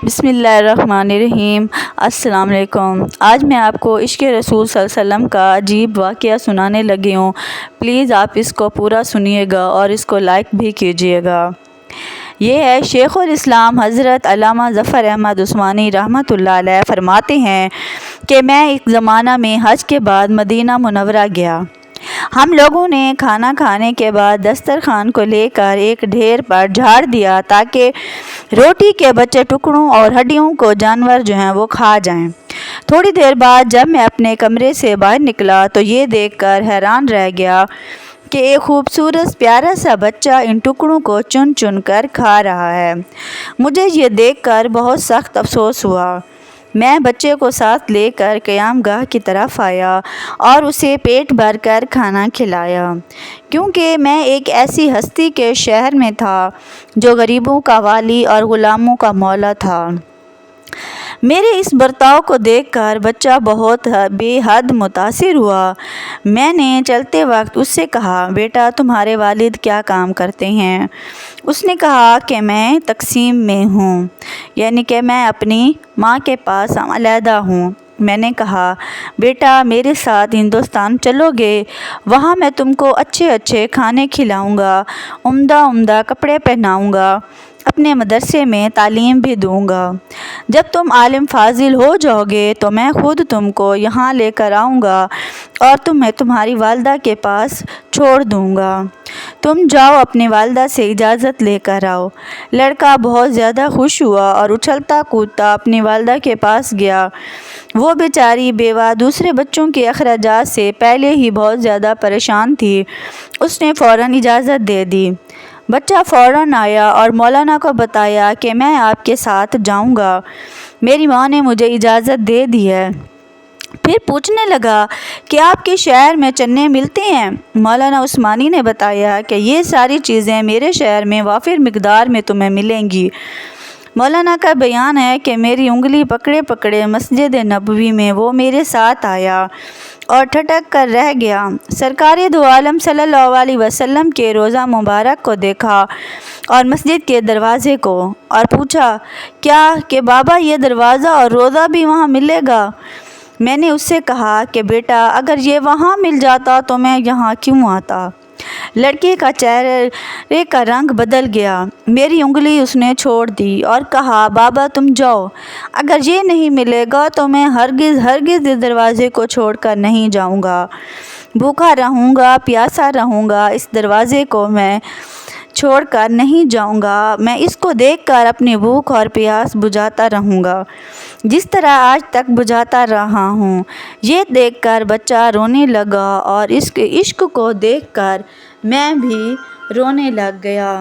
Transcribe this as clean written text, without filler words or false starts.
بسم اللہ الرحمن الرحیم۔ السلام علیکم۔ آج میں آپ کو عشق رسول صلی اللہ علیہ وسلم کا عجیب واقعہ سنانے لگی ہوں۔ پلیز آپ اس کو پورا سنیے گا اور اس کو لائک بھی کیجیے گا۔ یہ ہے شیخ الاسلام حضرت علامہ ظفر احمد عثمانی رحمۃ اللہ علیہ فرماتے ہیں کہ میں ایک زمانہ میں حج کے بعد مدینہ منورہ گیا۔ ہم لوگوں نے کھانا کھانے کے بعد دسترخوان کو لے کر ایک ڈھیر پر جھاڑ دیا تاکہ روٹی کے بچے ٹکڑوں اور ہڈیوں کو جانور جو ہیں وہ کھا جائیں۔ تھوڑی دیر بعد جب میں اپنے کمرے سے باہر نکلا تو یہ دیکھ کر حیران رہ گیا کہ ایک خوبصورت پیارا سا بچہ ان ٹکڑوں کو چن چن کر کھا رہا ہے۔ مجھے یہ دیکھ کر بہت سخت افسوس ہوا۔ میں بچے کو ساتھ لے کر قیام گاہ کی طرف آیا اور اسے پیٹ بھر کر کھانا کھلایا، کیونکہ میں ایک ایسی ہستی کے شہر میں تھا جو غریبوں کا والی اور غلاموں کا مولا تھا۔ میرے اس برتاؤ کو دیکھ کر بچہ بہت بے حد متاثر ہوا۔ میں نے چلتے وقت اس سے کہا، بیٹا تمہارے والد کیا کام کرتے ہیں؟ اس نے کہا کہ میں تقسیم میں ہوں، یعنی کہ میں اپنی ماں کے پاس علیحدہ ہوں۔ میں نے کہا، بیٹا میرے ساتھ ہندوستان چلو گے، وہاں میں تم کو اچھے اچھے کھانے کھلاؤں گا، عمدہ کپڑے پہناؤں گا، اپنے مدرسے میں تعلیم بھی دوں گا۔ جب تم عالم فاضل ہو جاؤ گے تو میں خود تم کو یہاں لے کر آؤں گا اور تمہیں تمہاری والدہ کے پاس چھوڑ دوں گا۔ تم جاؤ اپنی والدہ سے اجازت لے کر آؤ۔ لڑکا بہت زیادہ خوش ہوا اور اچھلتا کودتا اپنی والدہ کے پاس گیا۔ وہ بیچاری بیوہ دوسرے بچوں کے اخراجات سے پہلے ہی بہت زیادہ پریشان تھی۔ اس نے فوراً اجازت دے دی۔ بچہ فوراً آیا اور مولانا کو بتایا کہ میں آپ کے ساتھ جاؤں گا، میری ماں نے مجھے اجازت دے دی ہے۔ پھر پوچھنے لگا کہ آپ کے شہر میں چنے ملتے ہیں؟ مولانا عثمانی نے بتایا کہ یہ ساری چیزیں میرے شہر میں وافر مقدار میں تمہیں ملیں گی۔ مولانا کا بیان ہے کہ میری انگلی پکڑے پکڑے مسجد نبوی میں وہ میرے ساتھ آیا اور ٹھٹک کر رہ گیا۔ سرکار دو عالم صلی اللہ علیہ وسلم کے روضہ مبارک کو دیکھا اور مسجد کے دروازے کو، اور پوچھا، کیا کہ بابا یہ دروازہ اور روضہ بھی وہاں ملے گا؟ میں نے اس سے کہا کہ بیٹا اگر یہ وہاں مل جاتا تو میں یہاں کیوں آتا؟ لڑکے کا چہرے کا رنگ بدل گیا۔ میری انگلی اس نے چھوڑ دی اور کہا، بابا تم جاؤ، اگر یہ نہیں ملے گا تو میں ہرگز اس دروازے کو چھوڑ کر نہیں جاؤں گا، بھوکا رہوں گا، پیاسا رہوں گا، اس دروازے کو میں چھوڑ کر نہیں جاؤں گا۔ میں اس کو دیکھ کر اپنی بھوک اور پیاس بجھاتا رہوں گا جس طرح آج تک بجھاتا رہا ہوں۔ یہ دیکھ کر بچہ رونے لگا اور اس کے عشق کو دیکھ کر میں بھی رونے لگ گیا۔